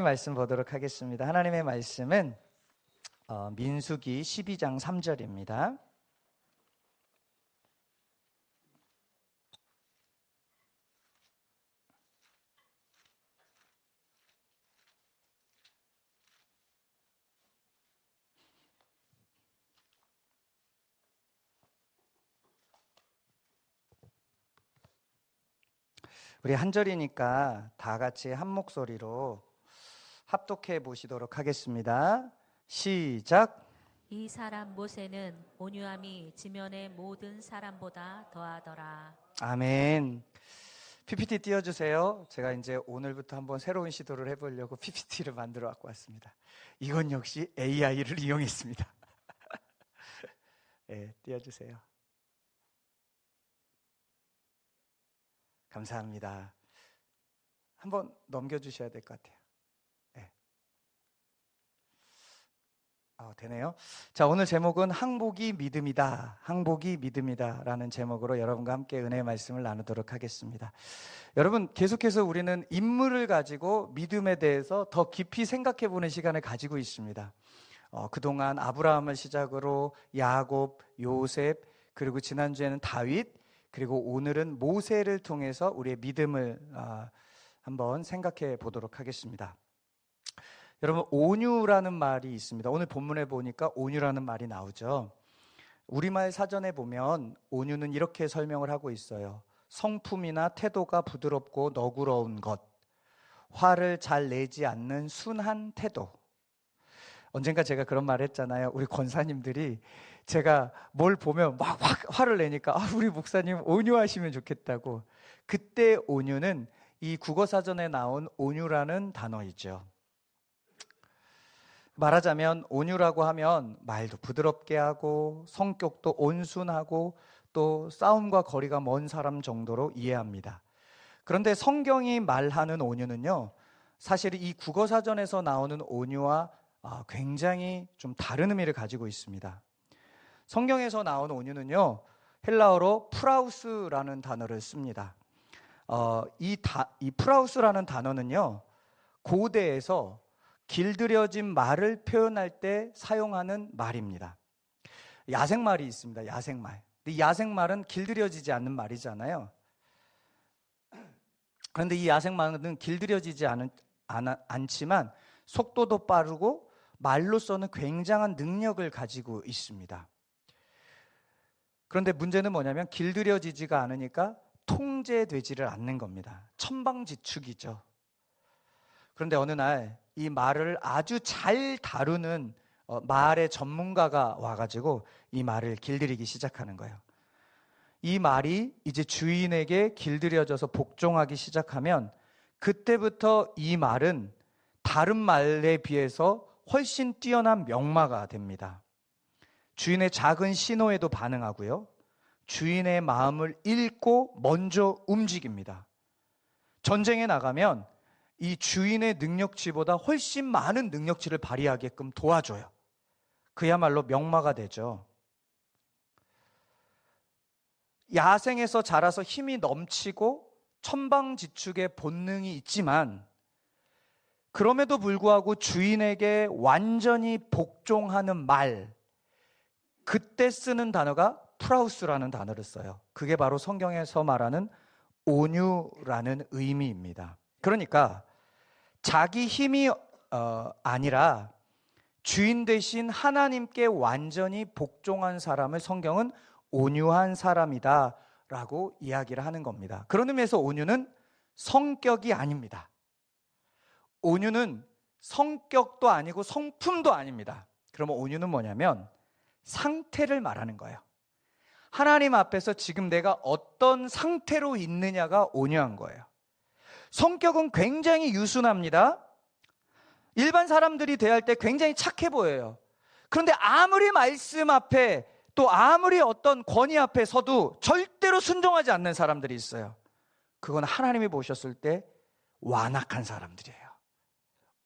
말씀 보도록 하겠습니다. 하나님의 말씀은 민수기 12장 3절입니다. 우리 한 절이니까 다 같이 한 목소리로 합독해 보시도록 하겠습니다. 시작. 이 사람 모세는 온유함이 지면의 모든 사람보다 더하더라. 아멘. PPT 띄워주세요. 제가 이제 오늘부터 한번 새로운 시도를 해보려고 PPT를 만들어 갖고 왔습니다. 이건 역시 AI를 이용했습니다. 네, 띄워주세요. 감사합니다. 한번 넘겨주셔야 될 것 같아요. 네. 되네요. 자, 오늘 제목은 항복이 믿음이다. 항복이 믿음이다 라는 제목으로 여러분과 함께 은혜의 말씀을 나누도록 하겠습니다. 여러분, 계속해서 우리는 인물을 가지고 믿음에 대해서 더 깊이 생각해 보는 시간을 가지고 있습니다. 그동안 아브라함을 시작으로 야곱, 요셉, 그리고 지난주에는 다윗, 그리고 오늘은 모세를 통해서 우리의 믿음을 한번 생각해 보도록 하겠습니다. 여러분, 온유라는 말이 있습니다. 오늘 본문에 보니까 온유라는 말이 나오죠. 우리말 사전에 보면 온유는 이렇게 설명을 하고 있어요. 성품이나 태도가 부드럽고 너그러운 것, 화를 잘 내지 않는 순한 태도. 언젠가 제가 그런 말 했잖아요. 우리 권사님들이 제가 뭘 보면 막 화를 내니까 우리 목사님 온유하시면 좋겠다고. 그때 온유는 이 국어사전에 나온 온유라는 단어이죠. 말하자면 온유라고 하면 말도 부드럽게 하고 성격도 온순하고 또 싸움과 거리가 먼 사람 정도로 이해합니다. 그런데 성경이 말하는 온유는요, 사실 이 국어사전에서 나오는 온유와 굉장히 좀 다른 의미를 가지고 있습니다. 성경에서 나오는 온유는요, 헬라어로 프라우스라는 단어를 씁니다. 이 프라우스라는 단어는요, 고대에서 길들여진 말을 표현할 때 사용하는 말입니다. 야생말이 있습니다. 야생말. 이 야생말은 길들여지지 않는 말이잖아요. 그런데 이 야생말은 길들여지지 않지만 속도도 빠르고 말로서는 굉장한 능력을 가지고 있습니다. 그런데 문제는 뭐냐면 길들여지지가 않으니까 통제되지를 않는 겁니다. 천방지축이죠. 그런데 어느 날 이 말을 아주 잘 다루는 말의 전문가가 와가지고 이 말을 길들이기 시작하는 거예요. 이 말이 이제 주인에게 길들여져서 복종하기 시작하면 그때부터 이 말은 다른 말에 비해서 훨씬 뛰어난 명마가 됩니다. 주인의 작은 신호에도 반응하고요, 주인의 마음을 읽고 먼저 움직입니다. 전쟁에 나가면 이 주인의 능력치보다 훨씬 많은 능력치를 발휘하게끔 도와줘요. 그야말로 명마가 되죠. 야생에서 자라서 힘이 넘치고 천방지축의 본능이 있지만 그럼에도 불구하고 주인에게 완전히 복종하는 말, 그때 쓰는 단어가 프라우스라는 단어를 써요. 그게 바로 성경에서 말하는 온유라는 의미입니다. 그러니까 자기 힘이 아니라 주인 대신 하나님께 완전히 복종한 사람을 성경은 온유한 사람이다 라고 이야기를 하는 겁니다. 그런 의미에서 온유는 성격이 아닙니다. 온유는 성격도 아니고 성품도 아닙니다. 그러면 온유는 뭐냐면 상태를 말하는 거예요. 하나님 앞에서 지금 내가 어떤 상태로 있느냐가 온유한 거예요. 성격은 굉장히 유순합니다. 일반 사람들이 대할 때 굉장히 착해 보여요. 그런데 아무리 말씀 앞에 또 아무리 어떤 권위 앞에 서도 절대로 순종하지 않는 사람들이 있어요. 그건 하나님이 보셨을 때 완악한 사람들이에요.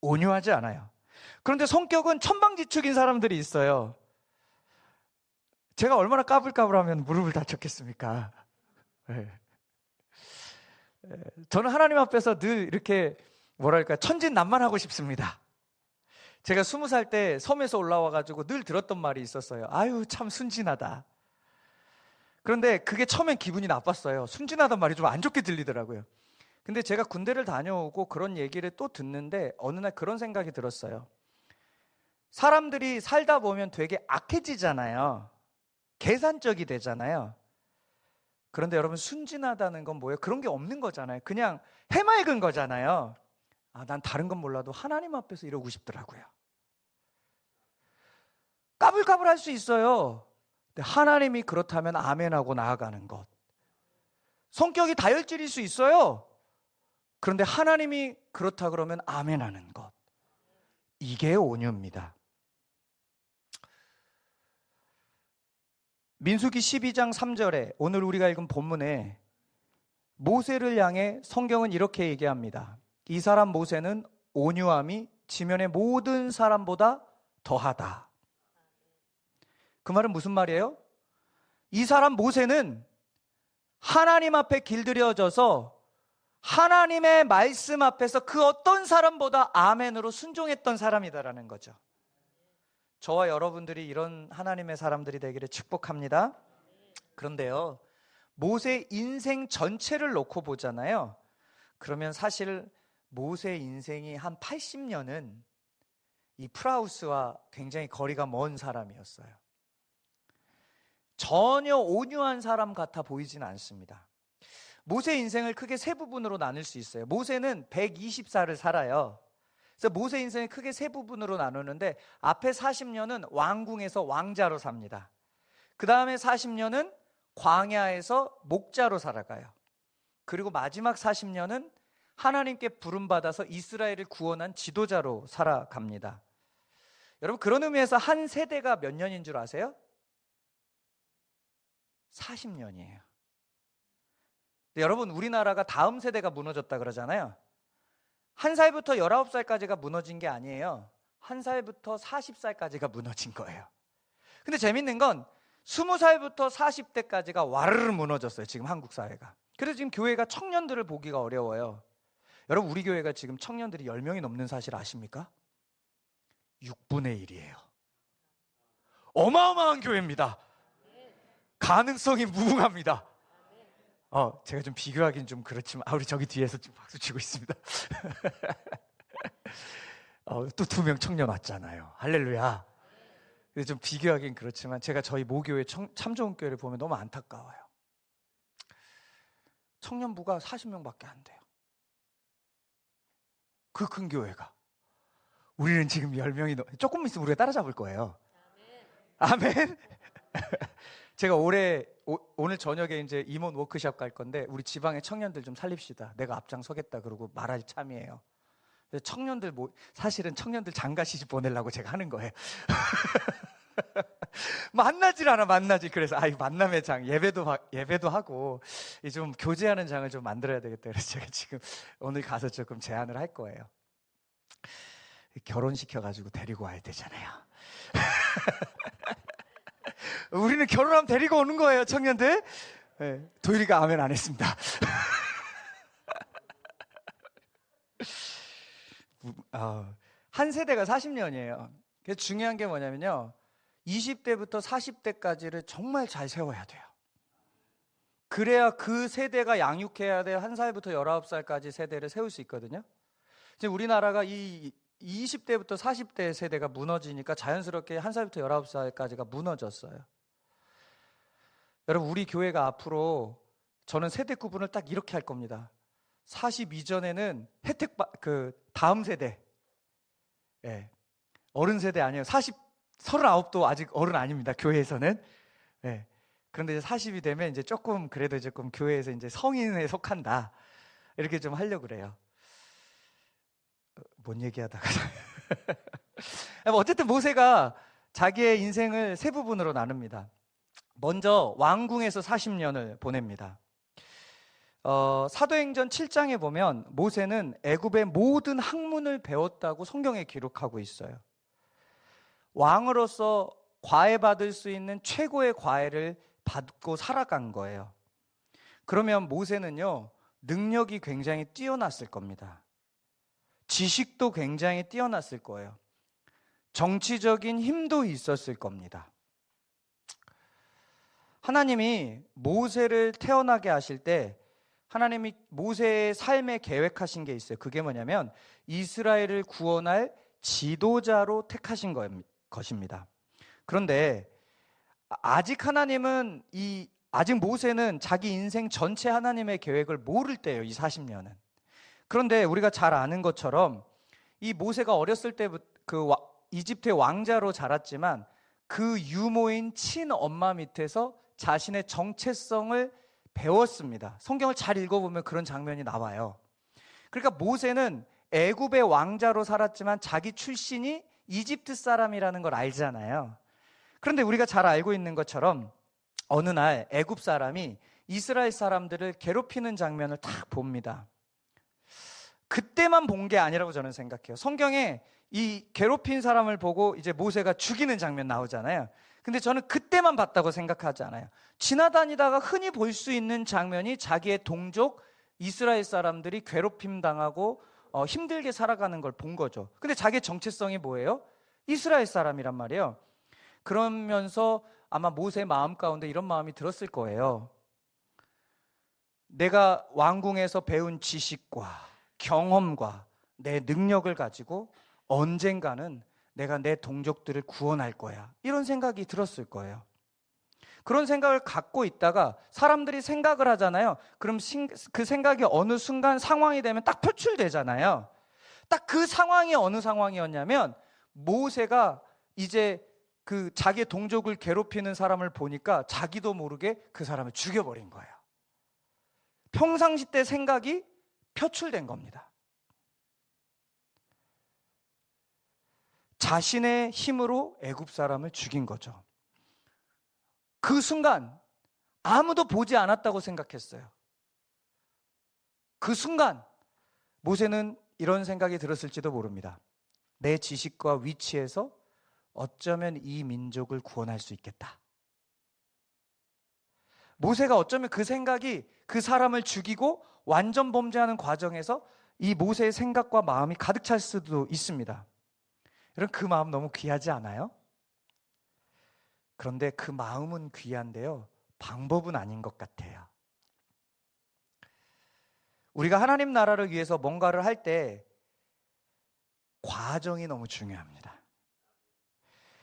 온유하지 않아요. 그런데 성격은 천방지축인 사람들이 있어요. 제가 얼마나 까불까불하면 무릎을 다쳤겠습니까? 네. 저는 하나님 앞에서 늘 이렇게 뭐랄까 천진난만하고 싶습니다. 제가 20살 때 섬에서 올라와가지고 늘 들었던 말이 있었어요. 아유 참 순진하다. 그런데 그게 처음엔 기분이 나빴어요. 순진하단 말이 좀 안 좋게 들리더라고요. 근데 제가 군대를 다녀오고 그런 얘기를 또 듣는데 어느 날 그런 생각이 들었어요. 사람들이 살다 보면 되게 악해지잖아요. 계산적이 되잖아요. 그런데 여러분 순진하다는 건 뭐예요? 그런 게 없는 거잖아요. 그냥 해맑은 거잖아요. 난 다른 건 몰라도 하나님 앞에서 이러고 싶더라고요. 까불까불할 수 있어요. 근데 하나님이 그렇다면 아멘하고 나아가는 것. 성격이 다혈질일 수 있어요. 그런데 하나님이 그렇다 그러면 아멘하는 것. 이게 온유입니다. 민수기 12장 3절에 오늘 우리가 읽은 본문에 모세를 향해 성경은 이렇게 얘기합니다. 이 사람 모세는 온유함이 지면의 모든 사람보다 더하다. 그 말은 무슨 말이에요? 이 사람 모세는 하나님 앞에 길들여져서 하나님의 말씀 앞에서 그 어떤 사람보다 아멘으로 순종했던 사람이다라는 거죠. 저와 여러분들이 이런 하나님의 사람들이 되기를 축복합니다. 그런데요, 모세 인생 전체를 놓고 보잖아요. 그러면 사실 모세 인생이 한 80년은 이 프라우스와 굉장히 거리가 먼 사람이었어요. 전혀 온유한 사람 같아 보이지는 않습니다. 모세 인생을 크게 세 부분으로 나눌 수 있어요. 모세는 120살을 살아요. 그래서 모세 인생을 크게 세 부분으로 나누는데 앞에 40년은 왕궁에서 왕자로 삽니다. 그 다음에 40년은 광야에서 목자로 살아가요. 그리고 마지막 40년은 하나님께 부름받아서 이스라엘을 구원한 지도자로 살아갑니다. 여러분, 그런 의미에서 한 세대가 몇 년인 줄 아세요? 40년이에요. 여러분, 우리나라가 다음 세대가 무너졌다 그러잖아요. 1살부터 19살까지가 무너진 게 아니에요. 1살부터 40살까지가 무너진 거예요. 근데 재밌는 건 20살부터 40대까지가 와르르 무너졌어요. 지금 한국 사회가. 그래서 지금 교회가 청년들을 보기가 어려워요. 여러분, 우리 교회가 지금 청년들이 10명이 넘는 사실 아십니까? 6분의 1이에요. 어마어마한 교회입니다. 가능성이 무궁합니다. 제가 좀 비교하기는 좀 그렇지만 우리 저기 뒤에서 지금 박수 치고 있습니다. 또 2명 청년 왔잖아요. 할렐루야. 좀 비교하기는 그렇지만 제가 저희 모교회 참 좋은 교회를 보면 너무 안타까워요. 청년부가 40명밖에 안 돼요. 그 큰 교회가. 우리는 지금 10명이 조금 있으면 우리가 따라잡을 거예요. 아멘. 제가 오늘 저녁에 이제 임원 워크숍 갈 건데 우리 지방의 청년들 좀 살립시다. 내가 앞장서겠다 그러고 말할 참이에요. 청년들 사실은 청년들 장가 시집 보내려고 제가 하는 거예요. 만나질 않아. 그래서 만남의 장, 예배도 하고 좀 교제하는 장을 좀 만들어야 되겠다. 그래서 제가 지금 오늘 가서 조금 제안을 할 거예요. 결혼시켜가지고 데리고 와야 되잖아요. 우리는 결혼하면 데리고 오는 거예요, 청년들. 네, 도일이가 아멘 안 했습니다. 한 세대가 40년이에요. 그래서 중요한 게 뭐냐면요, 20대부터 40대까지를 정말 잘 세워야 돼요. 그래야 그 세대가 양육해야 될 1살부터 19살까지 세대를 세울 수 있거든요. 지금 우리나라가 이 20대부터 40대 세대가 무너지니까 자연스럽게 1살부터 19살까지가 무너졌어요. 여러분, 우리 교회가 앞으로 저는 세대 구분을 딱 이렇게 할 겁니다. 40 이전에는 다음 세대, 어른 세대 아니에요. 39도 아직 어른 아닙니다, 교회에서는. 그런데 이제 40이 되면 이제 조금 교회에서 이제 성인에 속한다, 이렇게 좀 하려고 그래요. 뭔 얘기하다가 어쨌든 모세가 자기의 인생을 세 부분으로 나눕니다. 먼저 왕궁에서 40년을 보냅니다. 사도행전 7장에 보면 모세는 애굽의 모든 학문을 배웠다고 성경에 기록하고 있어요. 왕으로서 과외받을 수 있는 최고의 과외를 받고 살아간 거예요. 그러면 모세는요, 능력이 굉장히 뛰어났을 겁니다. 지식도 굉장히 뛰어났을 거예요. 정치적인 힘도 있었을 겁니다. 하나님이 모세를 태어나게 하실 때 하나님이 모세의 삶에 계획하신 게 있어요. 그게 뭐냐면 이스라엘을 구원할 지도자로 택하신 것입니다. 그런데 아직 하나님은 아직 모세는 자기 인생 전체 하나님의 계획을 모를 때예요. 이 40년은. 그런데 우리가 잘 아는 것처럼 이 모세가 어렸을 때부터 이집트의 왕자로 자랐지만 그 유모인 친엄마 밑에서 자신의 정체성을 배웠습니다. 성경을 잘 읽어보면 그런 장면이 나와요. 그러니까 모세는 애굽의 왕자로 살았지만 자기 출신이 이집트 사람이라는 걸 알잖아요. 그런데 우리가 잘 알고 있는 것처럼 어느 날 애굽 사람이 이스라엘 사람들을 괴롭히는 장면을 딱 봅니다. 그때만 본 게 아니라고 저는 생각해요. 성경에 이 괴롭힌 사람을 보고 이제 모세가 죽이는 장면 나오잖아요. 근데 저는 그때만 봤다고 생각하지 않아요. 지나다니다가 흔히 볼 수 있는 장면이 자기의 동족 이스라엘 사람들이 괴롭힘 당하고 힘들게 살아가는 걸 본 거죠. 근데 자기의 정체성이 뭐예요? 이스라엘 사람이란 말이에요. 그러면서 아마 모세의 마음 가운데 이런 마음이 들었을 거예요. 내가 왕궁에서 배운 지식과 경험과 내 능력을 가지고 언젠가는 내가 내 동족들을 구원할 거야. 이런 생각이 들었을 거예요. 그런 생각을 갖고 있다가 사람들이 생각을 하잖아요. 그럼 그 생각이 어느 순간 상황이 되면 딱 표출되잖아요. 딱 그 상황이 어느 상황이었냐면 모세가 이제 그 자기의 동족을 괴롭히는 사람을 보니까 자기도 모르게 그 사람을 죽여버린 거예요. 평상시 때 생각이 표출된 겁니다. 자신의 힘으로 애굽 사람을 죽인 거죠. 그 순간 아무도 보지 않았다고 생각했어요. 그 순간 모세는 이런 생각이 들었을지도 모릅니다. 내 지식과 위치에서 어쩌면 이 민족을 구원할 수 있겠다. 모세가 어쩌면 그 생각이 그 사람을 죽이고 완전 범죄하는 과정에서 이 모세의 생각과 마음이 가득 찰 수도 있습니다. 여러분, 그 마음 너무 귀하지 않아요? 그런데 그 마음은 귀한데요, 방법은 아닌 것 같아요. 우리가 하나님 나라를 위해서 뭔가를 할 때 과정이 너무 중요합니다.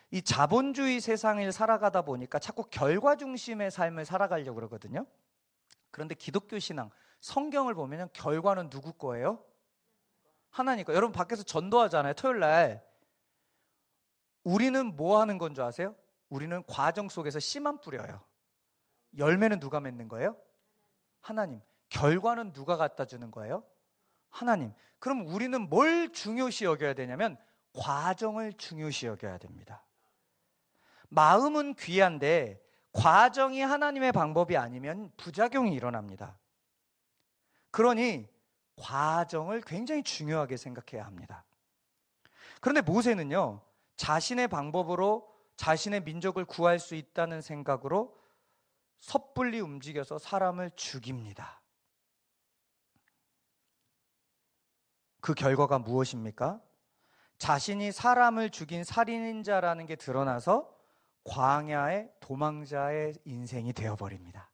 이 자본주의 세상을 살아가다 보니까 자꾸 결과 중심의 삶을 살아가려고 그러거든요. 그런데 기독교 신앙, 성경을 보면 결과는 누구 거예요? 하나님 거. 여러분 밖에서 전도하잖아요, 토요일 날. 우리는 뭐 하는 건 줄 아세요? 우리는 과정 속에서 씨만 뿌려요. 열매는 누가 맺는 거예요? 하나님. 결과는 누가 갖다 주는 거예요? 하나님. 그럼 우리는 뭘 중요시 여겨야 되냐면 과정을 중요시 여겨야 됩니다. 마음은 귀한데 과정이 하나님의 방법이 아니면 부작용이 일어납니다. 그러니 과정을 굉장히 중요하게 생각해야 합니다. 그런데 모세는요, 자신의 방법으로 자신의 민족을 구할 수 있다는 생각으로 섣불리 움직여서 사람을 죽입니다. 그 결과가 무엇입니까? 자신이 사람을 죽인 살인자라는 게 드러나서 광야의 도망자의 인생이 되어버립니다.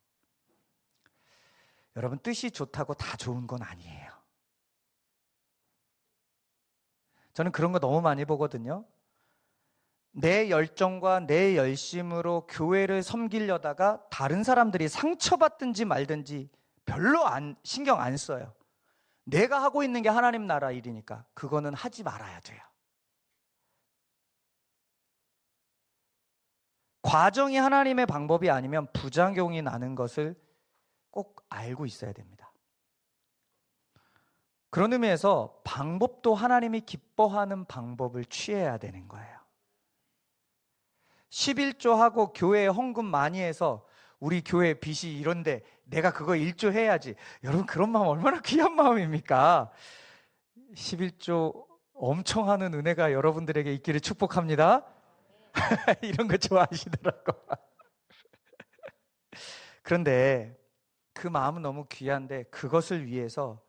여러분, 뜻이 좋다고 다 좋은 건 아니에요. 저는 그런 거 너무 많이 보거든요. 내 열정과 내 열심으로 교회를 섬기려다가 다른 사람들이 상처받든지 말든지 별로 신경 안 써요. 내가 하고 있는 게 하나님 나라 일이니까 그거는 하지 말아야 돼요. 과정이 하나님의 방법이 아니면 부작용이 나는 것을 꼭 알고 있어야 됩니다. 그런 의미에서 방법도 하나님이 기뻐하는 방법을 취해야 되는 거예요. 11조하고 교회에 헌금 많이 해서 우리 교회 빚이 이런데 내가 그거 1조 해야지. 여러분, 그런 마음 얼마나 귀한 마음입니까? 11조 엄청 하는 은혜가 여러분들에게 있기를 축복합니다. 이런 거 좋아하시더라고. 그런데 그 마음은 너무 귀한데 그것을 위해서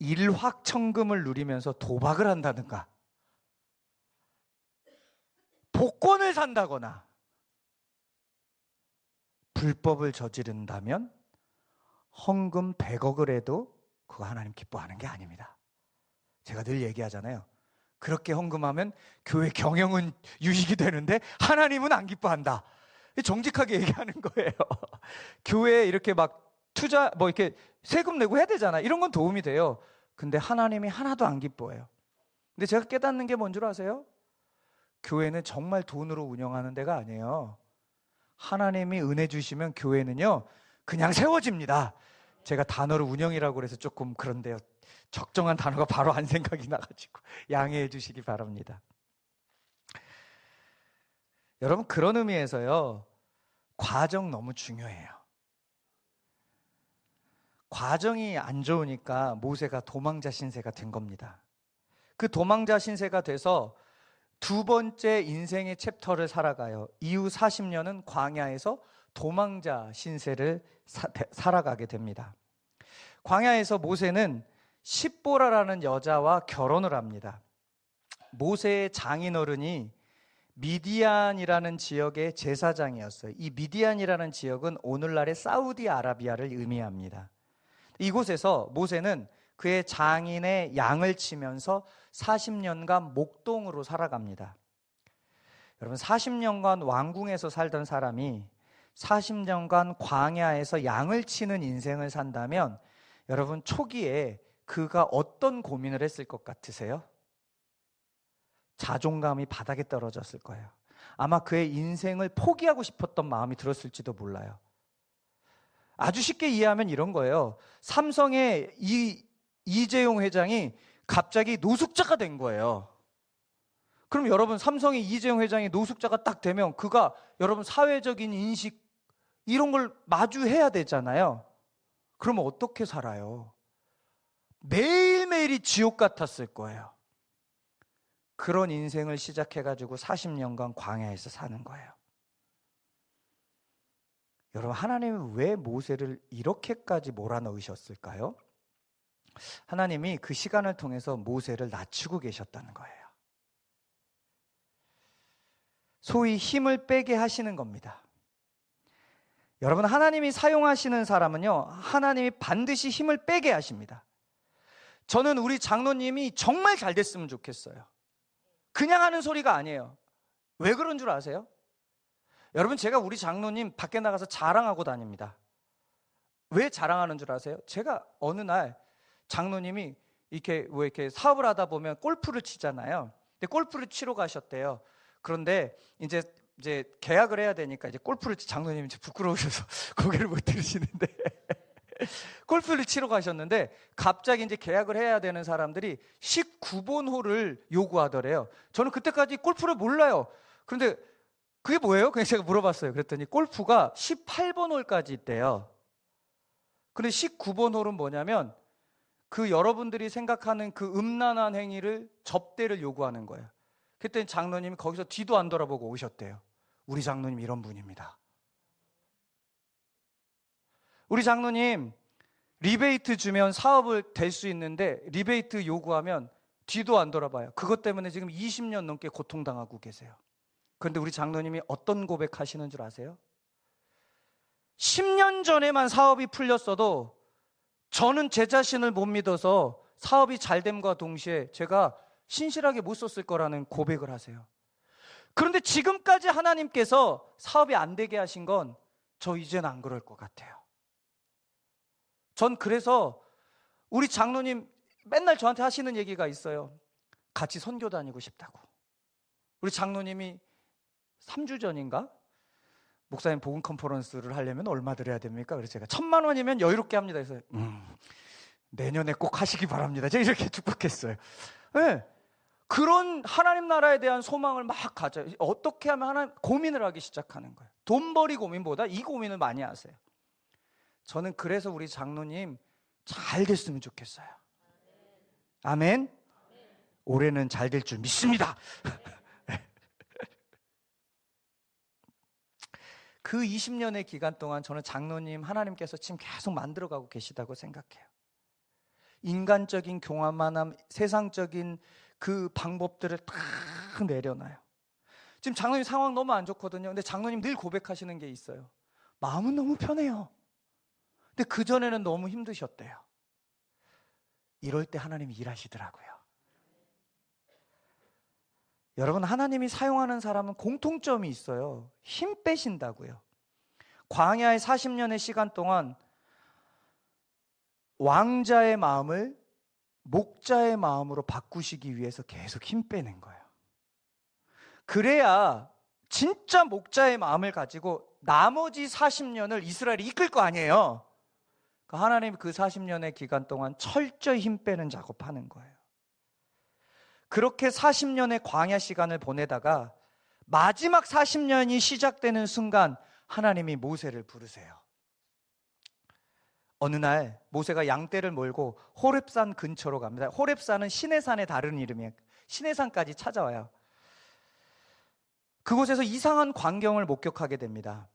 일확천금을 누리면서 도박을 한다든가 복권을 산다거나 불법을 저지른다면 헌금 100억을 해도 그거 하나님 기뻐하는 게 아닙니다. 제가 늘 얘기하잖아요. 그렇게 헌금하면 교회 경영은 유익이 되는데 하나님은 안 기뻐한다. 정직하게 얘기하는 거예요. 교회에 이렇게 막 투자 이렇게 세금 내고 해야 되잖아. 이런 건 도움이 돼요. 근데 하나님이 하나도 안 기뻐해요. 근데 제가 깨닫는 게 뭔 줄 아세요? 교회는 정말 돈으로 운영하는 데가 아니에요. 하나님이 은혜 주시면 교회는요 그냥 세워집니다. 제가 단어를 운영이라고 그래서 조금 그런데요, 적정한 단어가 바로 안 생각이 나가지고 양해해 주시기 바랍니다. 여러분, 그런 의미에서요 과정 너무 중요해요. 과정이 안 좋으니까 모세가 도망자 신세가 된 겁니다. 그 도망자 신세가 돼서 두 번째 인생의 챕터를 살아가요. 이후 40년은 광야에서 도망자 신세를 살아가게 됩니다. 광야에서 모세는 십보라라는 여자와 결혼을 합니다. 모세의 장인어른이 미디안이라는 지역의 제사장이었어요. 이 미디안이라는 지역은 오늘날의 사우디아라비아를 의미합니다. 이곳에서 모세는 그의 장인의 양을 치면서 40년간 목동으로 살아갑니다. 여러분, 40년간 왕궁에서 살던 사람이 40년간 광야에서 양을 치는 인생을 산다면 여러분, 초기에 그가 어떤 고민을 했을 것 같으세요? 자존감이 바닥에 떨어졌을 거예요. 아마 그의 인생을 포기하고 싶었던 마음이 들었을지도 몰라요. 아주 쉽게 이해하면 이런 거예요. 삼성의 이재용 회장이 갑자기 노숙자가 된 거예요. 그럼 여러분, 삼성의 이재용 회장이 노숙자가 딱 되면 그가 여러분 사회적인 인식 이런 걸 마주해야 되잖아요. 그러면 어떻게 살아요? 매일매일이 지옥 같았을 거예요. 그런 인생을 시작해가지고 40년간 광야에서 사는 거예요. 여러분, 하나님은 왜 모세를 이렇게까지 몰아넣으셨을까요? 하나님이 그 시간을 통해서 모세를 낮추고 계셨다는 거예요. 소위 힘을 빼게 하시는 겁니다. 여러분, 하나님이 사용하시는 사람은요, 하나님이 반드시 힘을 빼게 하십니다. 저는 우리 장로님이 정말 잘 됐으면 좋겠어요. 그냥 하는 소리가 아니에요. 왜 그런 줄 아세요? 여러분, 제가 우리 장로님 밖에 나가서 자랑하고 다닙니다. 왜 자랑하는 줄 아세요? 제가 어느 날 장로님이 이렇게 사업을 하다 보면 골프를 치잖아요. 근데 골프를 치러 가셨대요. 그런데 이제 계약을 해야 되니까 이제 골프를 장로님이 이제 부끄러우셔서 고개를 못 들으시는데 골프를 치러 가셨는데 갑자기 이제 계약을 해야 되는 사람들이 19번 홀을 요구하더래요. 저는 그때까지 골프를 몰라요. 그런데 그게 뭐예요? 그냥 제가 물어봤어요. 그랬더니 골프가 18번 홀까지 있대요. 근데 19번 홀은 뭐냐면 그 여러분들이 생각하는 그 음란한 행위를 접대를 요구하는 거예요. 그랬더니 장로님이 거기서 뒤도 안 돌아보고 오셨대요. 우리 장로님 이런 분입니다. 우리 장로님 리베이트 주면 사업을 될 수 있는데 리베이트 요구하면 뒤도 안 돌아봐요. 그것 때문에 지금 20년 넘게 고통당하고 계세요. 그런데 우리 장로님이 어떤 고백하시는 줄 아세요? 10년 전에만 사업이 풀렸어도 저는 제 자신을 못 믿어서 사업이 잘 됨과 동시에 제가 신실하게 못 썼을 거라는 고백을 하세요. 그런데 지금까지 하나님께서 사업이 안 되게 하신 건 저 이제는 안 그럴 것 같아요. 전 그래서 우리 장로님 맨날 저한테 하시는 얘기가 있어요. 같이 선교 다니고 싶다고. 우리 장로님이 3주 전인가? 목사님 복음 컨퍼런스를 하려면 얼마 드려야 됩니까? 그래서 제가 1,000만 원이면 여유롭게 합니다. 그래서 내년에 꼭 하시기 바랍니다. 제가 이렇게 축복했어요. 네. 그런 하나님 나라에 대한 소망을 막 가져요. 어떻게 하면 하나님 고민을 하기 시작하는 거예요. 돈벌이 고민보다 이 고민을 많이 하세요. 저는 그래서 우리 장로님 잘 됐으면 좋겠어요. 아멘. 올해는 잘 될 줄 믿습니다. 그 20년의 기간 동안 저는 장로님 하나님께서 지금 계속 만들어가고 계시다고 생각해요. 인간적인 교만함, 세상적인 그 방법들을 다 내려놔요. 지금 장로님 상황 너무 안 좋거든요. 근데 장로님 늘 고백하시는 게 있어요. 마음은 너무 편해요. 근데 그전에는 너무 힘드셨대요. 이럴 때 하나님이 일하시더라고요. 여러분, 하나님이 사용하는 사람은 공통점이 있어요. 힘 빼신다고요. 광야의 40년의 시간 동안 왕자의 마음을 목자의 마음으로 바꾸시기 위해서 계속 힘 빼는 거예요. 그래야 진짜 목자의 마음을 가지고 나머지 40년을 이스라엘이 이끌 거 아니에요. 하나님이 그 40년의 기간 동안 철저히 힘 빼는 작업하는 거예요. 그렇게 40년의 광야 시간을 보내다가 마지막 40년이 시작되는 순간 하나님이 모세를 부르세요. 어느 날 모세가 양떼를 몰고 호렙산 근처로 갑니다. 호렙산은 시내산의 다른 이름이에요. 시내산까지 찾아와요. 그곳에서 이상한 광경을 목격하게 됩니다.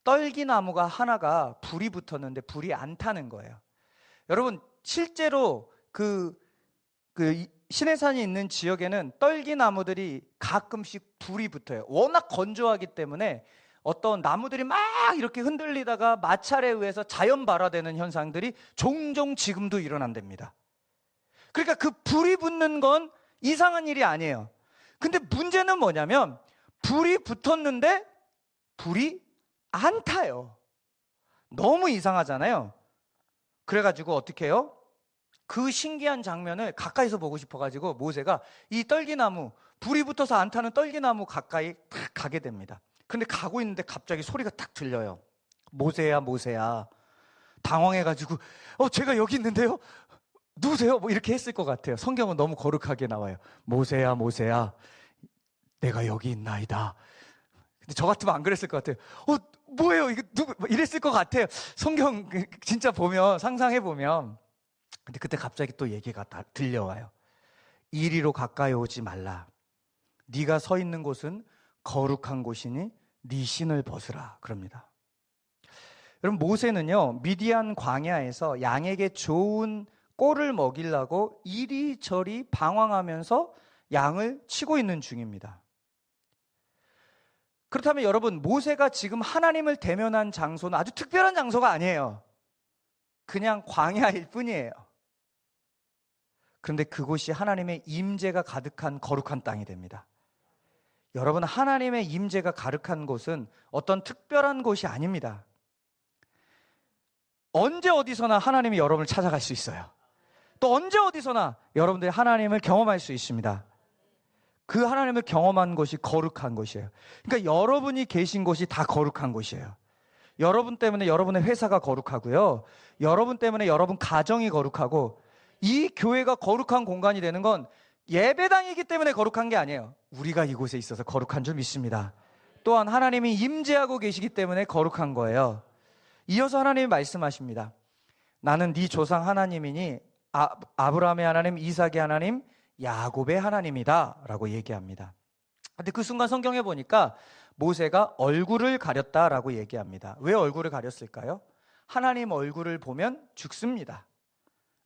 떨기나무가 하나가 불이 붙었는데 불이 안 타는 거예요. 여러분, 실제로 그 시내산이 있는 지역에는 떨기나무들이 가끔씩 불이 붙어요. 워낙 건조하기 때문에 어떤 나무들이 막 이렇게 흔들리다가 마찰에 의해서 자연 발화되는 현상들이 종종 지금도 일어난답니다. 그러니까 그 불이 붙는 건 이상한 일이 아니에요. 근데 문제는 뭐냐면 불이 붙었는데 불이 안 타요. 너무 이상하잖아요. 그래가지고 어떻게 해요? 그 신기한 장면을 가까이서 보고 싶어가지고 모세가 이 떨기나무, 불이 붙어서 안 타는 떨기나무 가까이 딱 가게 됩니다. 근데 가고 있는데 갑자기 소리가 딱 들려요. 모세야, 모세야. 당황해가지고 제가 여기 있는데요? 누구세요? 뭐 이렇게 했을 것 같아요. 성경은 너무 거룩하게 나와요. 모세야, 모세야, 내가 여기 있나이다. 근데 저 같으면 안 그랬을 것 같아요. 뭐예요? 이거 누구? 이랬을 것 같아요. 성경 진짜 보면, 상상해 보면. 근데 그때 갑자기 또 얘기가 다 들려와요. 이리로 가까이 오지 말라. 네가 서 있는 곳은 거룩한 곳이니 네 신을 벗으라. 그럽니다. 여러분, 모세는요 미디안 광야에서 양에게 좋은 꼴을 먹이려고 이리저리 방황하면서 양을 치고 있는 중입니다. 그렇다면 여러분, 모세가 지금 하나님을 대면한 장소는 아주 특별한 장소가 아니에요. 그냥 광야일 뿐이에요. 그런데 그곳이 하나님의 임재가 가득한 거룩한 땅이 됩니다. 여러분, 하나님의 임재가 가득한 곳은 어떤 특별한 곳이 아닙니다. 언제 어디서나 하나님이 여러분을 찾아갈 수 있어요. 또 언제 어디서나 여러분들이 하나님을 경험할 수 있습니다. 그 하나님을 경험한 곳이 거룩한 곳이에요. 그러니까 여러분이 계신 곳이 다 거룩한 곳이에요. 여러분 때문에 여러분의 회사가 거룩하고요, 여러분 때문에 여러분 가정이 거룩하고, 이 교회가 거룩한 공간이 되는 건 예배당이기 때문에 거룩한 게 아니에요. 우리가 이곳에 있어서 거룩한 줄 믿습니다. 또한 하나님이 임재하고 계시기 때문에 거룩한 거예요. 이어서 하나님이 말씀하십니다. 나는 네 조상 하나님이니 아브라함의 하나님, 이삭의 하나님, 야곱의 하나님이다 라고 얘기합니다. 근데 그 순간 성경에 보니까 모세가 얼굴을 가렸다라고 얘기합니다. 왜 얼굴을 가렸을까요? 하나님 얼굴을 보면 죽습니다.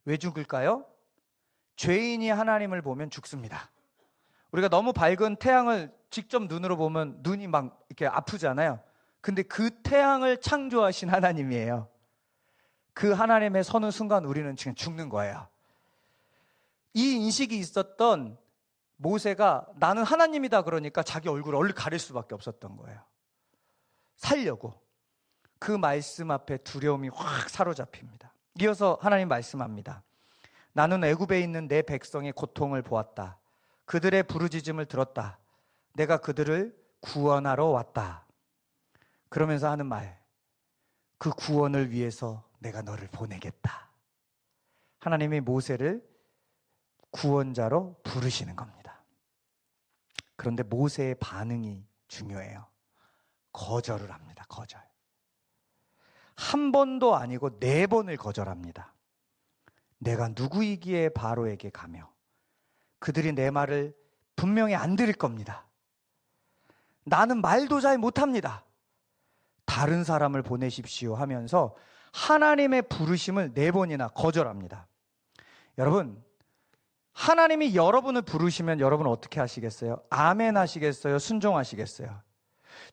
왜 죽을까요? 죄인이 하나님을 보면 죽습니다. 우리가 너무 밝은 태양을 직접 눈으로 보면 눈이 막 이렇게 아프잖아요. 근데 그 태양을 창조하신 하나님이에요. 그 하나님의 서는 순간 우리는 지금 죽는 거예요. 이 인식이 있었던 모세가 나는 하나님이다 그러니까 자기 얼굴을 얼른 가릴 수밖에 없었던 거예요. 살려고. 그 말씀 앞에 두려움이 확 사로잡힙니다. 이어서 하나님 말씀합니다. 나는 애굽에 있는 내 백성의 고통을 보았다. 그들의 부르짖음을 들었다. 내가 그들을 구원하러 왔다. 그러면서 하는 말, 그 구원을 위해서 내가 너를 보내겠다. 하나님이 모세를 구원자로 부르시는 겁니다. 그런데 모세의 반응이 중요해요. 거절을 합니다. 거절. 한 번도 아니고 4번을 거절합니다. 내가 누구이기에 바로에게 가며 그들이 내 말을 분명히 안 들을 겁니다. 나는 말도 잘 못합니다. 다른 사람을 보내십시오 하면서 하나님의 부르심을 4번이나 거절합니다. 여러분, 하나님이 여러분을 부르시면 여러분은 어떻게 하시겠어요? 아멘 하시겠어요? 순종하시겠어요?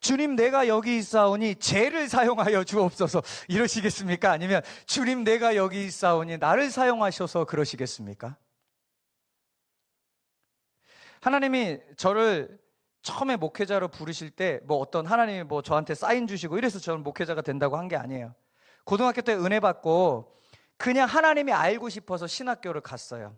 주님, 내가 여기 있사오니 쟤를 사용하여 주옵소서 이러시겠습니까? 아니면 주님, 내가 여기 있사오니 나를 사용하셔서 그러시겠습니까? 하나님이 저를 처음에 목회자로 부르실 때 어떤 하나님이 저한테 사인 주시고 이래서 저는 목회자가 된다고 한 게 아니에요. 고등학교 때 은혜 받고 그냥 하나님이 알고 싶어서 신학교를 갔어요.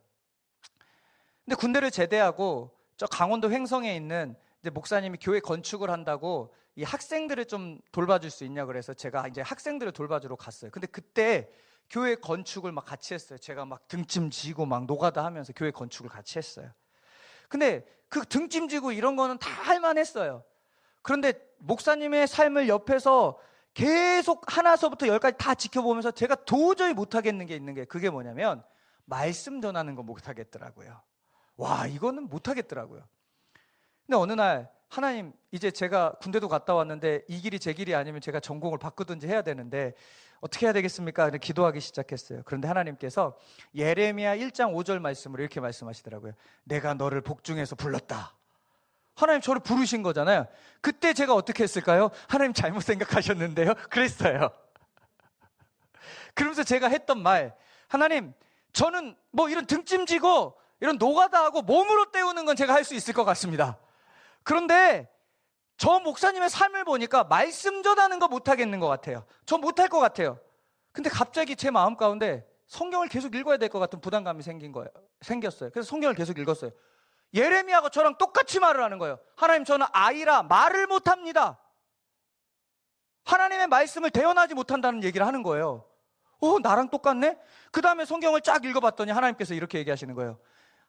근데 군대를 제대하고 저 강원도 횡성에 있는 이제 목사님이 교회 건축을 한다고 이 학생들을 좀 돌봐줄 수 있냐 그래서 제가 이제 학생들을 돌봐주러 갔어요. 근데 그때 교회 건축을 막 같이 했어요. 제가 막 등짐 지고 막 노가다 하면서 교회 건축을 같이 했어요. 근데 그 등짐 지고 이런 거는 다 할만했어요. 그런데 목사님의 삶을 옆에서 계속 하나서부터 열까지 다 지켜보면서 제가 도저히 못하겠는 게 있는 게 그게 뭐냐면 말씀 전하는 거 못하겠더라고요. 와, 이거는 못하겠더라고요. 근데 어느 날 하나님, 이제 제가 군대도 갔다 왔는데 이 길이 제 길이 아니면 제가 전공을 바꾸든지 해야 되는데 어떻게 해야 되겠습니까? 그래서 기도하기 시작했어요. 그런데 하나님께서 예레미야 1장 5절 말씀으로 이렇게 말씀하시더라고요. 내가 너를 복중에서 불렀다. 하나님 저를 부르신 거잖아요. 그때 제가 어떻게 했을까요? 하나님 잘못 생각하셨는데요? 그랬어요. 그러면서 제가 했던 말, 하나님, 저는 이런 등짐지고 이런 노가다하고 몸으로 때우는 건 제가 할 수 있을 것 같습니다. 그런데 저 목사님의 삶을 보니까 말씀 전하는 거 못하겠는 것 같아요. 저 못할 것 같아요. 근데 갑자기 제 마음 가운데 성경을 계속 읽어야 될 것 같은 부담감이 생겼어요. 그래서 성경을 계속 읽었어요. 예레미야가 저랑 똑같이 말을 하는 거예요. 하나님, 저는 아이라 말을 못합니다. 하나님의 말씀을 대언하지 못한다는 얘기를 하는 거예요. 나랑 똑같네? 그 다음에 성경을 쫙 읽어봤더니 하나님께서 이렇게 얘기하시는 거예요.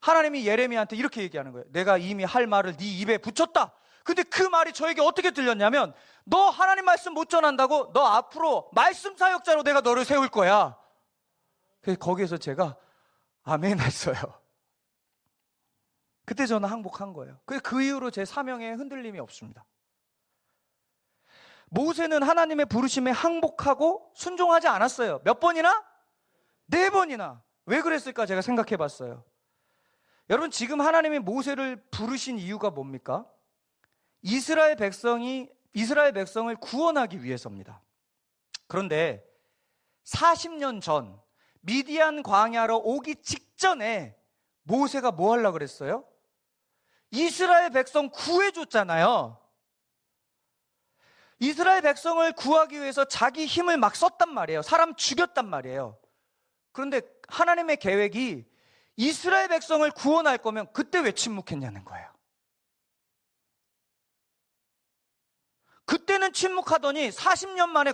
하나님이 예레미야한테 이렇게 얘기하는 거예요. 내가 이미 할 말을 네 입에 붙였다. 근데 그 말이 저에게 어떻게 들렸냐면, 너 하나님 말씀 못 전한다고? 너 앞으로 말씀 사역자로 내가 너를 세울 거야. 그래서 거기에서 제가 아멘 했어요. 그때 저는 항복한 거예요. 그 이후로 제 사명에 흔들림이 없습니다. 모세는 하나님의 부르심에 항복하고 순종하지 않았어요. 몇 번이나? 4번이나. 왜 그랬을까 제가 생각해 봤어요. 여러분, 지금 하나님이 모세를 부르신 이유가 뭡니까? 이스라엘 백성을 구원하기 위해서입니다. 그런데 40년 전 미디안 광야로 오기 직전에 모세가 뭐 하려고 그랬어요? 이스라엘 백성 구해줬잖아요. 이스라엘 백성을 구하기 위해서 자기 힘을 막 썼단 말이에요. 사람 죽였단 말이에요. 그런데 하나님의 계획이 이스라엘 백성을 구원할 거면 그때 왜 침묵했냐는 거예요. 그때는 침묵하더니 40년 만에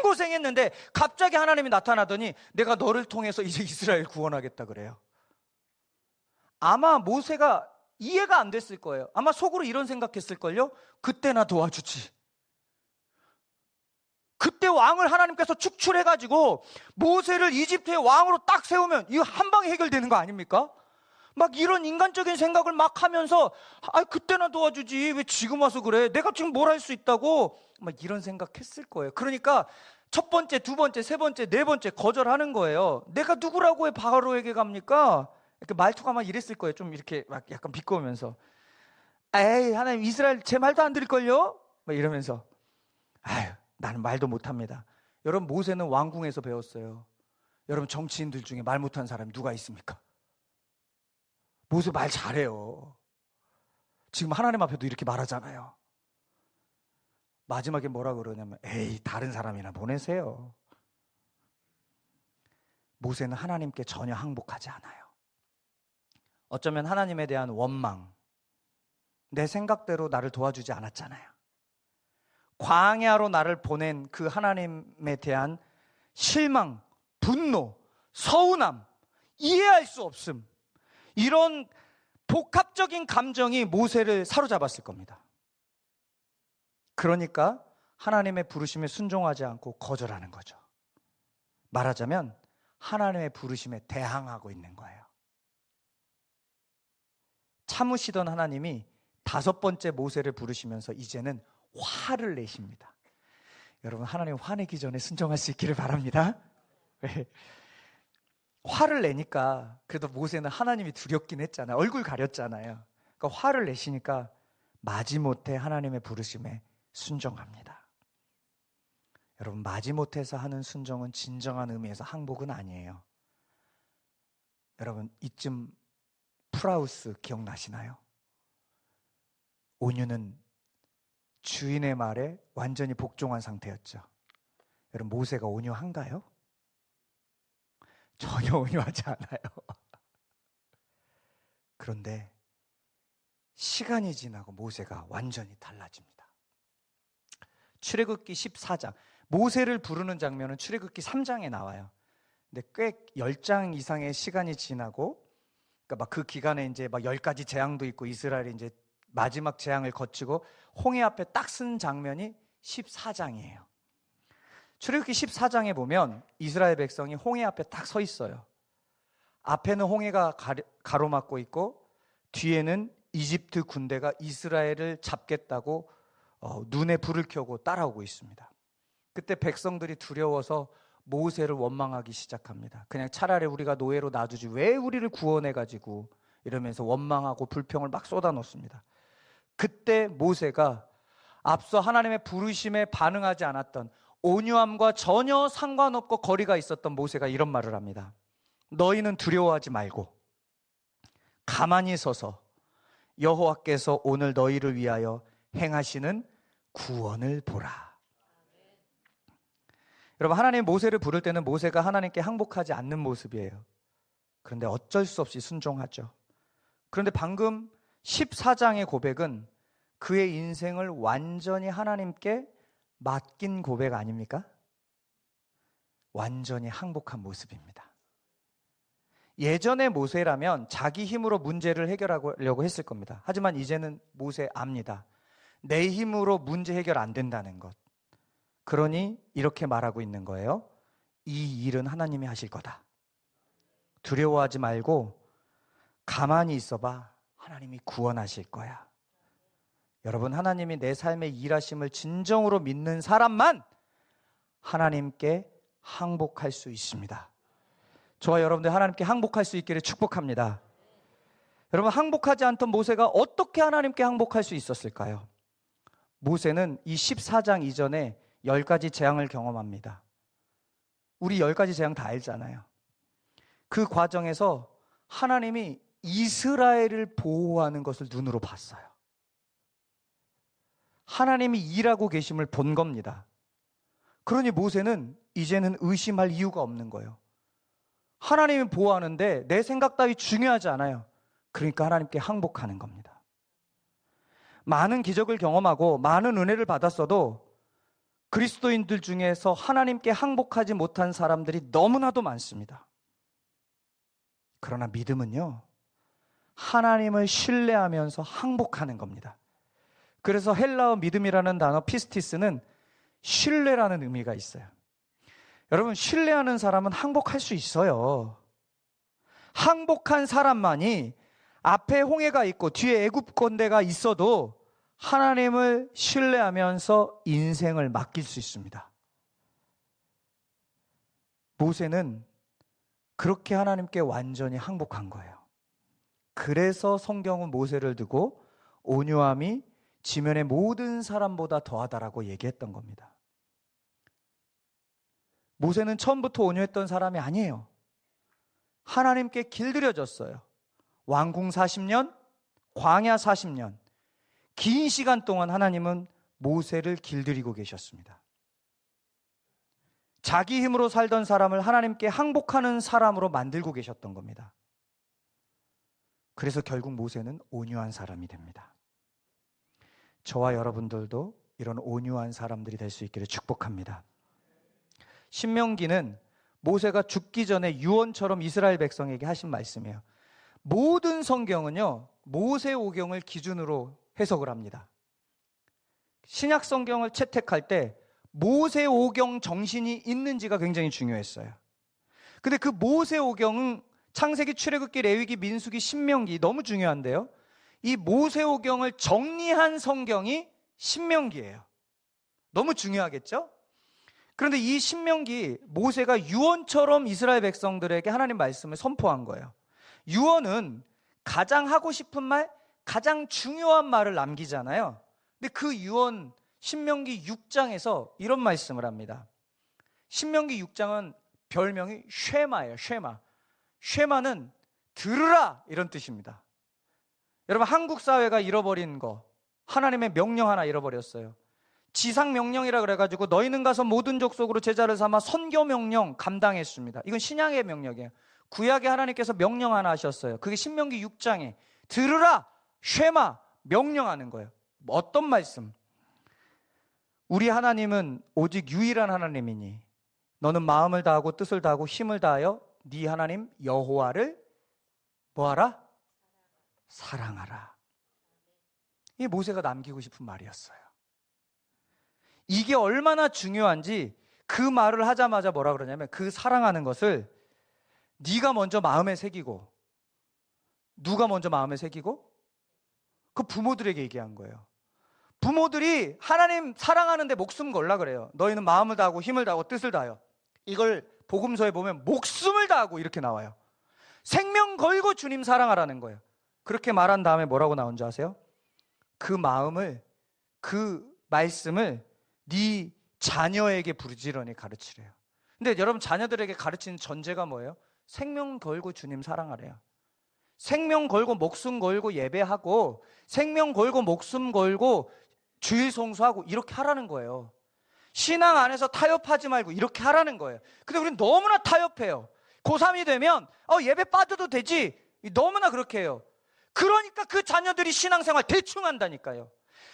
고생했는데 갑자기 하나님이 나타나더니 내가 너를 통해서 이제 이스라엘 구원하겠다 그래요. 아마 모세가 이해가 안 됐을 거예요. 아마 속으로 이런 생각했을걸요. 그때나 도와주지. 그때 왕을 하나님께서 축출해가지고 모세를 이집트의 왕으로 딱 세우면 이거 한 방에 해결되는 거 아닙니까? 막 이런 인간적인 생각을 막 하면서 그때나 도와주지 왜 지금 와서 그래? 내가 지금 뭘 할 수 있다고? 막 이런 생각했을 거예요. 그러니까 첫 번째, 두 번째, 세 번째, 네 번째 거절하는 거예요. 내가 누구라고 해 바로에게 갑니까? 이렇게 말투가 막 이랬을 거예요. 좀 이렇게 막 약간 비꼬면서 에이 하나님, 이스라엘 제 말도 안 들을걸요? 막 이러면서 나는 말도 못합니다. 여러분, 모세는 왕궁에서 배웠어요. 여러분, 정치인들 중에 말 못하는 사람이 누가 있습니까? 모세 말 잘해요. 지금 하나님 앞에도 이렇게 말하잖아요. 마지막에 뭐라 그러냐면 에이 다른 사람이나 보내세요. 모세는 하나님께 전혀 항복하지 않아요. 어쩌면 하나님에 대한 원망, 내 생각대로 나를 도와주지 않았잖아요. 광야로 나를 보낸 그 하나님에 대한 실망, 분노, 서운함, 이해할 수 없음, 이런 복합적인 감정이 모세를 사로잡았을 겁니다. 그러니까 하나님의 부르심에 순종하지 않고 거절하는 거죠. 말하자면 하나님의 부르심에 대항하고 있는 거예요. 참으시던 하나님이 5번째 모세를 부르시면서 이제는 화를 내십니다. 여러분, 하나님 화내기 전에 순종할 수 있기를 바랍니다. 화를 내니까 그래도 모세는 하나님이 두렵긴 했잖아요. 얼굴 가렸잖아요. 그러니까 화를 내시니까 마지못해 하나님의 부르심에 순종합니다. 여러분, 마지못해서 하는 순종은 진정한 의미에서 항복은 아니에요. 여러분, 이쯤 프라우스 기억나시나요? 온유는 주인의 말에 완전히 복종한 상태였죠. 여러분, 모세가 온유한가요? 전혀 온유하지 않아요. 그런데 시간이 지나고 모세가 완전히 달라집니다. 출애굽기 14장, 모세를 부르는 장면은 출애굽기 3장에 나와요. 근데 꽤 10장 이상의 시간이 지나고, 그러니까 막 그 기간에 이제 막 10가지 재앙도 있고 이스라엘이 이제 마지막 재앙을 거치고 홍해 앞에 딱 쓴 장면이 14장이에요. 출애굽기 14장에 보면 이스라엘 백성이 홍해 앞에 딱 서 있어요. 앞에는 홍해가 가로막고 있고 뒤에는 이집트 군대가 이스라엘을 잡겠다고 눈에 불을 켜고 따라오고 있습니다. 그때 백성들이 두려워서 모세를 원망하기 시작합니다. 그냥 차라리 우리가 노예로 놔두지 왜 우리를 구원해가지고, 이러면서 원망하고 불평을 막 쏟아놓습니다. 그때 모세가 앞서 하나님의 부르심에 반응하지 않았던 온유함과 전혀 상관없고 거리가 있었던 모세가 이런 말을 합니다. 너희는 두려워하지 말고 가만히 서서 여호와께서 오늘 너희를 위하여 행하시는 구원을 보라. 여러분, 하나님 모세를 부를 때는 모세가 하나님께 항복하지 않는 모습이에요. 그런데 어쩔 수 없이 순종하죠. 그런데 방금 14장의 고백은 그의 인생을 완전히 하나님께 맡긴 고백 아닙니까? 완전히 항복한 모습입니다. 예전의 모세라면 자기 힘으로 문제를 해결하려고 했을 겁니다. 하지만 이제는 모세 압니다. 내 힘으로 문제 해결 안 된다는 것. 그러니 이렇게 말하고 있는 거예요. 이 일은 하나님이 하실 거다. 두려워하지 말고 가만히 있어봐. 하나님이 구원하실 거야. 여러분, 하나님이 내 삶의 일하심을 진정으로 믿는 사람만 하나님께 항복할 수 있습니다. 저와 여러분들 하나님께 항복할 수 있기를 축복합니다. 여러분, 항복하지 않던 모세가 어떻게 하나님께 항복할 수 있었을까요? 모세는 이 14장 이전에 10가지 재앙을 경험합니다. 우리 10가지 재앙 다 알잖아요. 그 과정에서 하나님이 이스라엘을 보호하는 것을 눈으로 봤어요. 하나님이 일하고 계심을 본 겁니다. 그러니 모세는 이제는 의심할 이유가 없는 거예요. 하나님이 보호하는데 내 생각 따위 중요하지 않아요. 그러니까 하나님께 항복하는 겁니다. 많은 기적을 경험하고 많은 은혜를 받았어도 그리스도인들 중에서 하나님께 항복하지 못한 사람들이 너무나도 많습니다. 그러나 믿음은요, 하나님을 신뢰하면서 항복하는 겁니다. 그래서 헬라어 믿음이라는 단어 피스티스는 신뢰라는 의미가 있어요. 여러분, 신뢰하는 사람은 항복할 수 있어요. 항복한 사람만이 앞에 홍해가 있고 뒤에 애굽 군대가 있어도 하나님을 신뢰하면서 인생을 맡길 수 있습니다. 모세는 그렇게 하나님께 완전히 항복한 거예요. 그래서 성경은 모세를 두고 온유함이 지면의 모든 사람보다 더하다라고 얘기했던 겁니다. 모세는 처음부터 온유했던 사람이 아니에요. 하나님께 길들여졌어요. 왕궁 40년, 광야 40년, 긴 시간 동안 하나님은 모세를 길들이고 계셨습니다. 자기 힘으로 살던 사람을 하나님께 항복하는 사람으로 만들고 계셨던 겁니다. 그래서 결국 모세는 온유한 사람이 됩니다. 저와 여러분들도 이런 온유한 사람들이 될 수 있기를 축복합니다. 신명기는 모세가 죽기 전에 유언처럼 이스라엘 백성에게 하신 말씀이에요. 모든 성경은요, 모세오경을 기준으로 해석을 합니다. 신약 성경을 채택할 때 모세오경 정신이 있는지가 굉장히 중요했어요. 근데 그 모세오경은 창세기, 출애굽기, 레위기, 민수기, 신명기 너무 중요한데요, 이 모세오경을 정리한 성경이 신명기예요. 너무 중요하겠죠? 그런데 이 신명기 모세가 유언처럼 이스라엘 백성들에게 하나님 말씀을 선포한 거예요. 유언은 가장 하고 싶은 말, 가장 중요한 말을 남기잖아요. 근데 그 유언 신명기 6장에서 이런 말씀을 합니다. 신명기 6장은 별명이 쉐마예요. 쉐마는 들으라 이런 뜻입니다. 여러분, 한국 사회가 잃어버린 거, 하나님의 명령 하나 잃어버렸어요. 지상 명령이라 그래가지고 너희는 가서 모든 족속으로 제자를 삼아 선교 명령 감당했습니다. 이건 신약의 명령이에요. 구약에 하나님께서 명령 하나 하셨어요. 그게 신명기 6장에 들으라, 쉐마, 명령하는 거예요. 어떤 말씀? 우리 하나님은 오직 유일한 하나님이니 너는 마음을 다하고 뜻을 다하고 힘을 다하여 네 하나님 여호와를 뭐하라? 사랑하라. 이게 모세가 남기고 싶은 말이었어요. 이게 얼마나 중요한지 그 말을 하자마자 뭐라 그러냐면 그 사랑하는 것을 네가 먼저 마음에 새기고, 누가 먼저 마음에 새기고? 그 부모들에게 얘기한 거예요. 부모들이 하나님 사랑하는데 목숨 걸라 그래요. 너희는 마음을 다하고 힘을 다하고 뜻을 다하여. 이걸 복음서에 보면 목숨을 다하고 이렇게 나와요. 생명 걸고 주님 사랑하라는 거예요. 그렇게 말한 다음에 뭐라고 나온 줄 아세요? 그 마음을, 그 말씀을 네 자녀에게 부지런히 가르치래요. 근데 여러분, 자녀들에게 가르치는 전제가 뭐예요? 생명 걸고 주님 사랑하래요. 생명 걸고 목숨 걸고 예배하고, 생명 걸고 목숨 걸고 주일 성수하고 이렇게 하라는 거예요. 신앙 안에서 타협하지 말고 이렇게 하라는 거예요. 근데 우리는 너무나 타협해요. 고3이 되면 예배 빠져도 되지, 너무나 그렇게 해요. 그러니까 그 자녀들이 신앙생활 대충 한다니까요.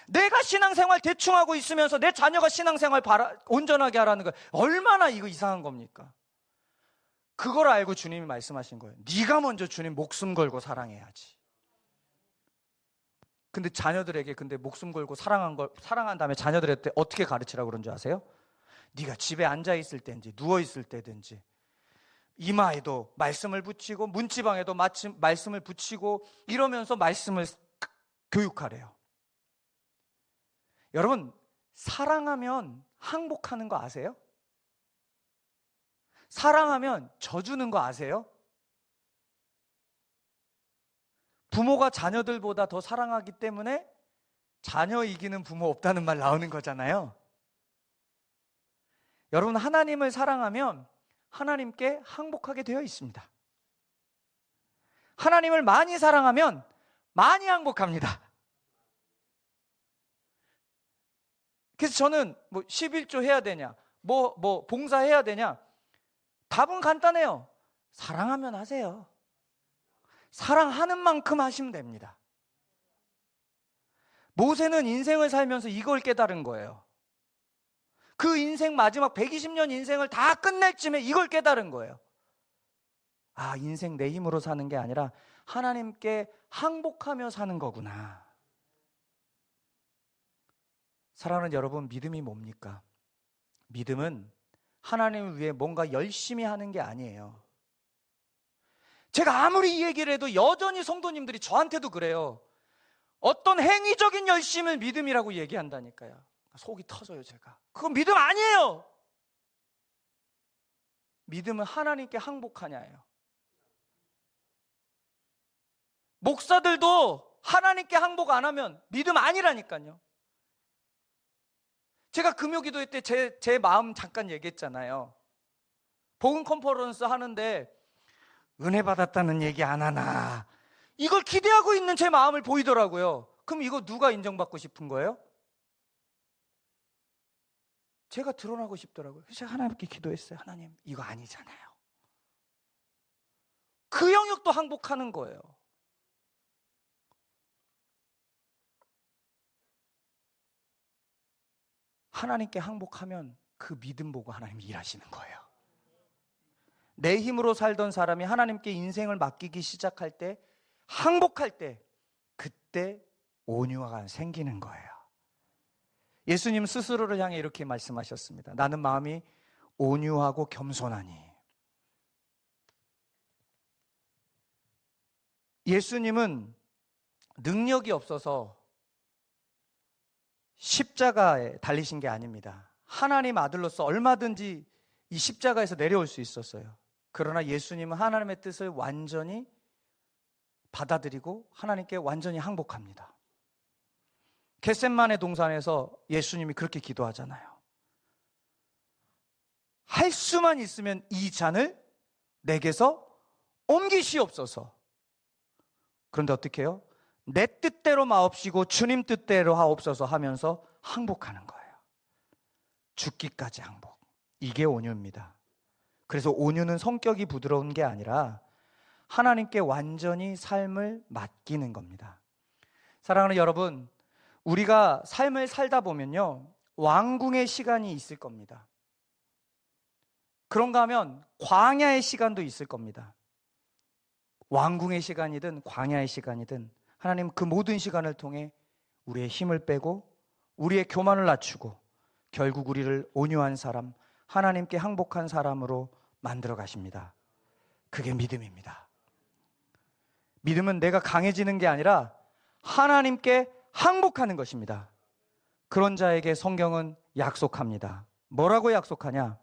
내가 신앙생활 대충 하고 있으면서 내 자녀가 신앙생활 온전하게 하라는 거 얼마나 이거 이상한 겁니까? 그걸 알고 주님이 말씀하신 거예요. 네가 먼저 주님 목숨 걸고 사랑해야지. 근데 자녀들에게 목숨 걸고 사랑한 다음에 자녀들한테 어떻게 가르치라고 그런 줄 아세요? 네가 집에 앉아 있을 때든지 누워 있을 때든지 이마에도 말씀을 붙이고 문지방에도 말씀을 붙이고 이러면서 말씀을 교육하래요. 여러분, 사랑하면 항복하는 거 아세요? 사랑하면 져주는 거 아세요? 부모가 자녀들보다 더 사랑하기 때문에 자녀 이기는 부모 없다는 말 나오는 거잖아요. 여러분, 하나님을 사랑하면 하나님께 항복하게 되어 있습니다. 하나님을 많이 사랑하면 많이 항복합니다. 그래서 저는 11조 해야 되냐, 봉사해야 되냐, 답은 간단해요. 사랑하면 하세요. 사랑하는 만큼 하시면 됩니다. 모세는 인생을 살면서 이걸 깨달은 거예요. 그 인생 마지막 120년 인생을 다 끝낼 쯤에 이걸 깨달은 거예요. 아, 인생 내 힘으로 사는 게 아니라 하나님께 항복하며 사는 거구나. 사랑하는 여러분, 믿음이 뭡니까? 믿음은 하나님을 위해 뭔가 열심히 하는 게 아니에요. 제가 아무리 이 얘기를 해도 여전히 성도님들이 저한테도 그래요. 어떤 행위적인 열심을 믿음이라고 얘기한다니까요. 속이 터져요, 제가. 그건 믿음 아니에요. 믿음은 하나님께 항복하냐예요. 목사들도 하나님께 항복 안 하면 믿음 아니라니까요. 제가 금요기도회 때 제 마음 잠깐 얘기했잖아요. 복음 컨퍼런스 하는데 은혜 받았다는 얘기 안 하나, 이걸 기대하고 있는 제 마음을 보이더라고요. 그럼 이거 누가 인정받고 싶은 거예요? 제가 드러나고 싶더라고요. 그래서 제가 하나님께 기도했어요. 하나님, 이거 아니잖아요. 그 영역도 항복하는 거예요. 하나님께 항복하면 그 믿음 보고 하나님이 일하시는 거예요. 내 힘으로 살던 사람이 하나님께 인생을 맡기기 시작할 때, 항복할 때, 그때 온유가 생기는 거예요. 예수님 스스로를 향해 이렇게 말씀하셨습니다. 나는 마음이 온유하고 겸손하니. 예수님은 능력이 없어서 십자가에 달리신 게 아닙니다. 하나님 아들로서 얼마든지 이 십자가에서 내려올 수 있었어요. 그러나 예수님은 하나님의 뜻을 완전히 받아들이고 하나님께 완전히 항복합니다. 겟셋마네 동산에서 예수님이 그렇게 기도하잖아요. 할 수만 있으면 이 잔을 내게서 옮기시옵소서. 그런데 어떻게 해요? 내 뜻대로 마옵시고 주님 뜻대로 하옵소서 하면서 항복하는 거예요. 죽기까지 항복. 이게 온유입니다. 그래서 온유는 성격이 부드러운 게 아니라 하나님께 완전히 삶을 맡기는 겁니다. 사랑하는 여러분, 우리가 삶을 살다 보면요, 왕궁의 시간이 있을 겁니다. 그런가 하면 광야의 시간도 있을 겁니다. 왕궁의 시간이든 광야의 시간이든 하나님 그 모든 시간을 통해 우리의 힘을 빼고 우리의 교만을 낮추고 결국 우리를 온유한 사람, 하나님께 항복한 사람으로 만들어 가십니다. 그게 믿음입니다. 믿음은 내가 강해지는 게 아니라 하나님께 항복하는 것입니다. 그런 자에게 성경은 약속합니다. 뭐라고 약속하냐?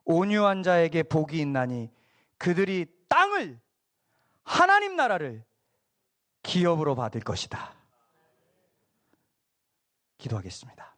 온유한 자에게 복이 있나니 그들이 땅을, 하나님 나라를 기업으로 받을 것이다. 기도하겠습니다.